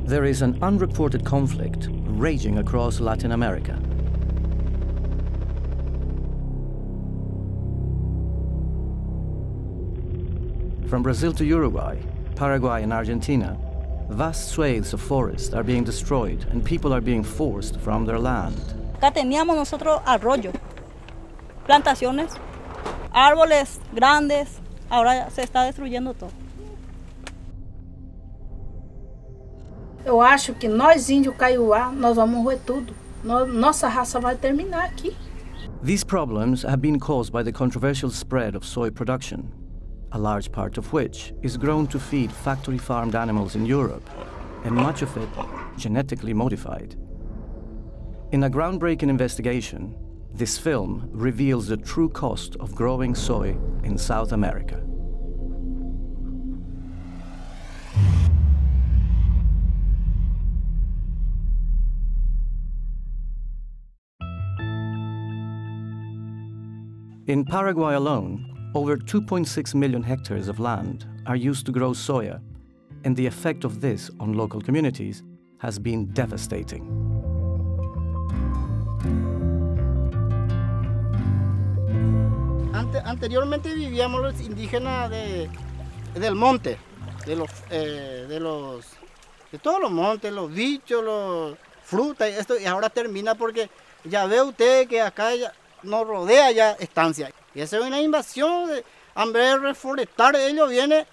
There is an unreported conflict raging across Latin America. From Brazil to Uruguay, Paraguay and Argentina, vast swathes of forest are being destroyed and people are being forced from their land. Acá teníamos nosotros arroyo, plantaciones, árboles grandes, ahora se está destruyendo todo. Eu acho que nós índios Kaiowá, nós vamos roer tudo. Nossa raça vai terminar aqui. These problems have been caused by the controversial spread of soy production, a large part of which is grown to feed factory-farmed animals in Europe, and much of it genetically modified. In a groundbreaking investigation, this film reveals the true cost of growing soy in South America. In Paraguay alone, over 2.6 million hectares of land are used to grow soya, and the effect of this on local communities has been devastating. Anteriormente vivíamos los indígenas del monte, de todos los montes, los bichos, los frutas, y ahora termina porque ya ve usted que acá nos rodea ya estancia. Y eso es una invasión, en vez de reforestar, ellos vienen a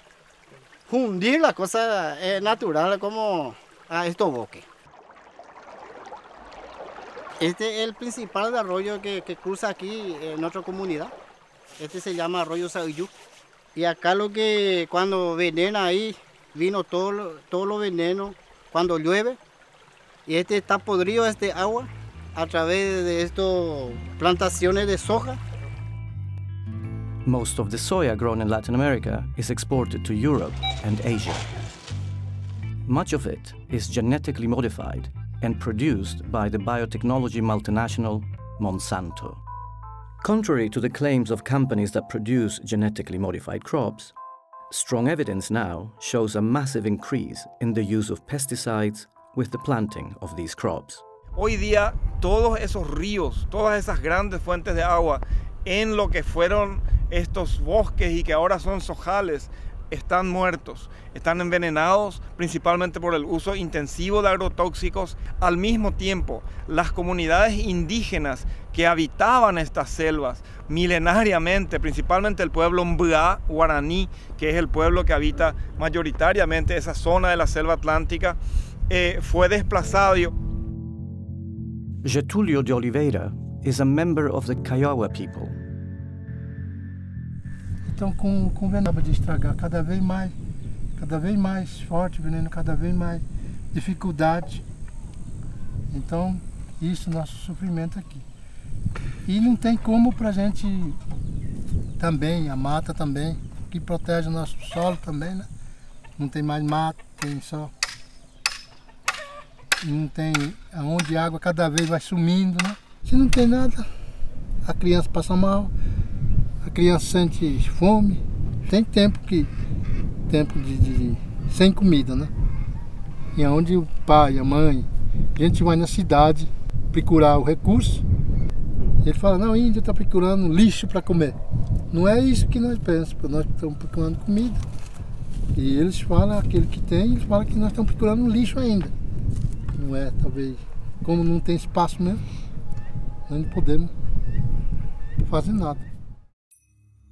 fundir las cosas naturales como a estos bosques. Este es el principal arroyo que cruza aquí en nuestra comunidad. Este se llama arroyo Sayú. Y acá cuando venena ahí, vino todo lo veneno cuando llueve. Y este está podrido, este agua, a través de estas plantaciones de soja. Most of the soya grown in Latin America is exported to Europe and Asia. Much of it is genetically modified and produced by the biotechnology multinational Monsanto. Contrary to the claims of companies that produce genetically modified crops, strong evidence now shows a massive increase in the use of pesticides with the planting of these crops. Hoy día, todos esos ríos, todas esas grandes fuentes de agua en lo que fueron estos bosques y que ahora son sojales, están muertos, están envenenados principalmente por el uso intensivo de agrotóxicos. Al mismo tiempo, las comunidades indígenas que habitaban estas selvas milenariamente, principalmente el pueblo Mbá guaraní, que es el pueblo que habita mayoritariamente esa zona de la selva atlántica, fue desplazado. Getúlio de Oliveira is a member of the Kaiowá people. Então, com o veneno de estragar cada vez mais forte, o veneno cada vez mais dificuldade. Então, isso é nosso sofrimento aqui. E não tem como pra gente também, a mata também, que protege o nosso solo também, né? Não tem mais mata, tem só. E não tem aonde a água cada vez vai sumindo, né? Se não tem nada, a criança passa mal. A criança sente fome, tem tempo sem comida, né? E onde o pai, a mãe, a gente vai na cidade procurar o recurso, ele fala, não, a Índia está procurando lixo para comer. Não é isso que nós pensamos, nós estamos procurando comida. E eles falam, aquele que tem, eles falam que nós estamos procurando lixo ainda. Não é, talvez, como não tem espaço mesmo, nós não podemos fazer nada.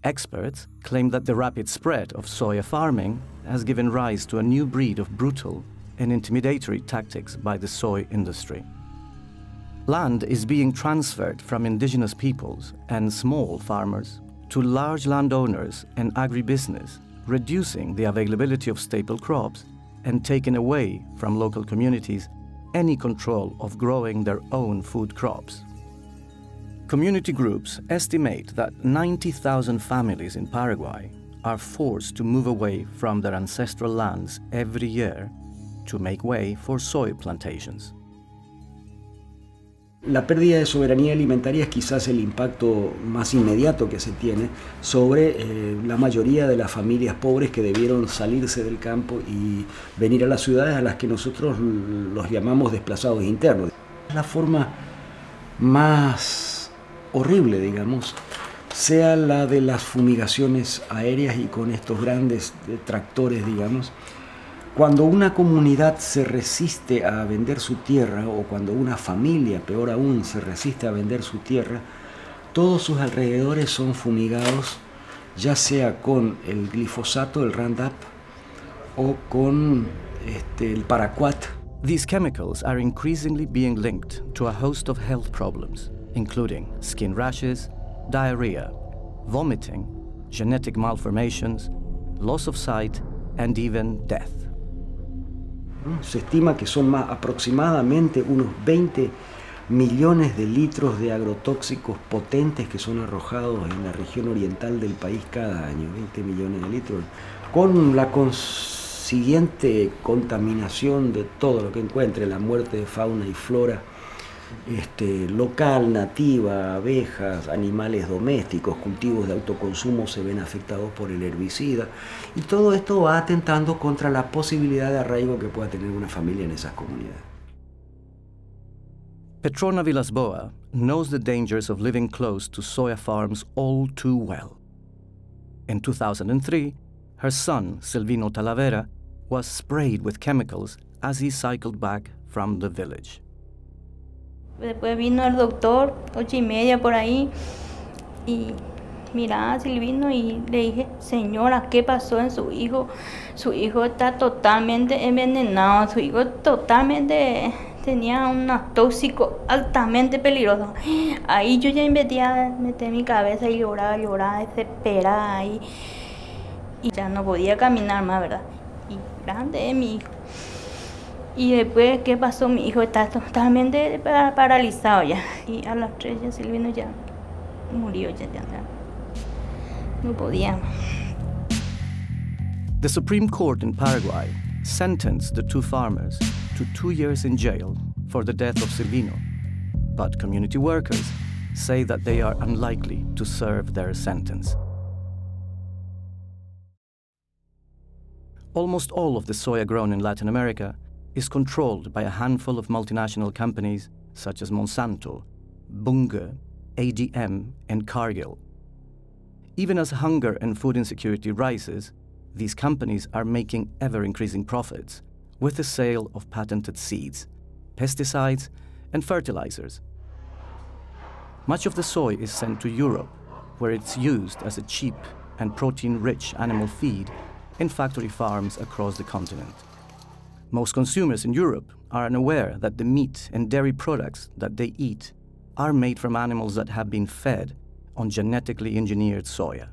Experts claim that the rapid spread of soya farming has given rise to a new breed of brutal and intimidatory tactics by the soy industry. Land is being transferred from indigenous peoples and small farmers to large landowners and agribusiness, reducing the availability of staple crops and taking away from local communities any control of growing their own food crops. Community groups estimate that 90,000 families in Paraguay are forced to move away from their ancestral lands every year to make way for soy plantations. La pérdida de soberanía alimentaria es quizás el impacto más inmediato que se tiene sobre la mayoría de las familias pobres que debieron salirse del campo y venir a las ciudades, a las que nosotros los llamamos desplazados internos. La forma más horrible, digamos, sea la de las fumigaciones aéreas y con estos grandes tractores, digamos. Cuando una comunidad se resiste a vender su tierra, o cuando una familia, peor aún, se resiste a vender su tierra, todos sus alrededores son fumigados, ya sea con el glifosato, el Roundup, o con el paraquat. These chemicals are increasingly being linked to a host of health problems, including skin rashes, diarrhea, vomiting, genetic malformations, loss of sight, and even death. Se estima que son aproximadamente unos 20 millones de litros de agrotóxicos potentes que son arrojados en la región oriental del país cada año, 20 millones de litros, con la consiguiente contaminación de todo lo que encuentre, la muerte de fauna y flora local, nativa, abejas, animales domésticos, cultivos de autoconsumo se ven afectados por el herbicida, y todo esto va atentando contra la posibilidad de arraigo que pueda tener una familia en esas comunidades. Petrona Villas-Boas knows the dangers of living close to soya farms all too well. In 2003, her son, Silvino Talavera, was sprayed with chemicals as he cycled back from the village. Después vino el doctor, 8:30 por ahí, y miraba a Silvino y le dije, señora, ¿qué pasó en su hijo? Su hijo está totalmente envenenado, su hijo totalmente tenía unos tóxicos altamente peligrosos. Ahí yo ya metí mi cabeza y lloraba, desesperada ahí, y ya no podía caminar más, ¿verdad? Y grande es mi hijo. Y después, ¿qué pasó? Mi hijo está totalmente paralizado ya. Y a las 3 ya Silvino ya murió, ya no podía. The Supreme Court in Paraguay sentenced the two farmers to 2 years in jail for the death of Silvino, but community workers say that they are unlikely to serve their sentence. Almost all of the soya grown in Latin America is controlled by a handful of multinational companies such as Monsanto, Bunge, ADM, and Cargill. Even as hunger and food insecurity rises, these companies are making ever-increasing profits with the sale of patented seeds, pesticides, and fertilizers. Much of the soy is sent to Europe, where it's used as a cheap and protein-rich animal feed in factory farms across the continent. Most consumers in Europe are unaware that the meat and dairy products that they eat are made from animals that have been fed on genetically engineered soya,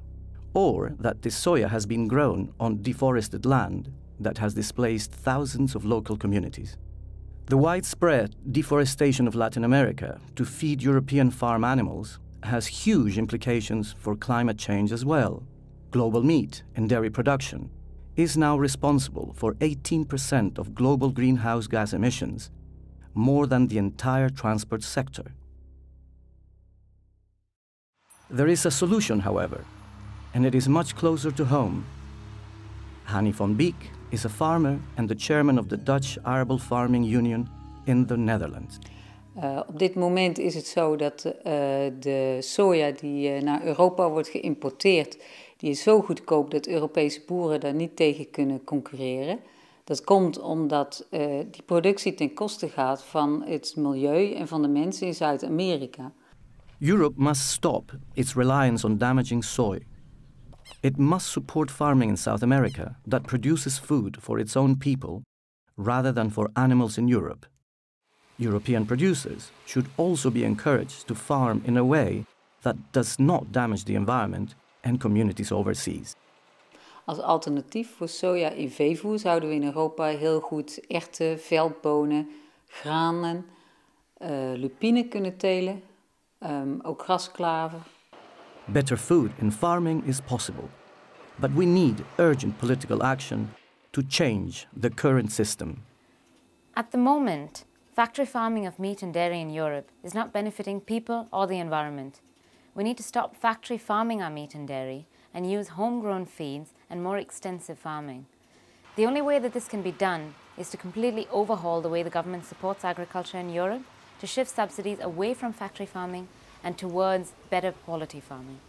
or that this soya has been grown on deforested land that has displaced thousands of local communities. The widespread deforestation of Latin America to feed European farm animals has huge implications for climate change as well. Global meat and dairy production is now responsible for 18% of global greenhouse gas emissions, more than the entire transport sector. There is a solution, however, and it is much closer to home. Hanni van Beek is a farmer and the chairman of the Dutch Arable Farming Union in the Netherlands. Op dit moment is het zo dat de soja die naar Europa wordt geïmporteerd, die is zo goedkoop dat Europese boeren daar niet tegen kunnen concurreren. Dat komt omdat die productie ten koste gaat van het milieu en van de mensen in Zuid-Amerika. Europe must stop its reliance on damaging soy. It must support farming in South America that produces food for its own people rather than for animals in Europe. European producers should also be encouraged to farm in a way that does not damage the environment and communities overseas. Als alternatief voor soja in veevoer zouden we in Europa heel goed erwten, veldbonen, granen, lupine kunnen telen, ook grasklaver. Better food in farming is possible, but we need urgent political action to change the current system. At the moment, Factory farming of meat and dairy in Europe is not benefiting people or the environment. We need to stop factory farming our meat and dairy and use homegrown feeds and more extensive farming. The only way that this can be done is to completely overhaul the way the government supports agriculture in Europe, to shift subsidies away from factory farming and towards better quality farming.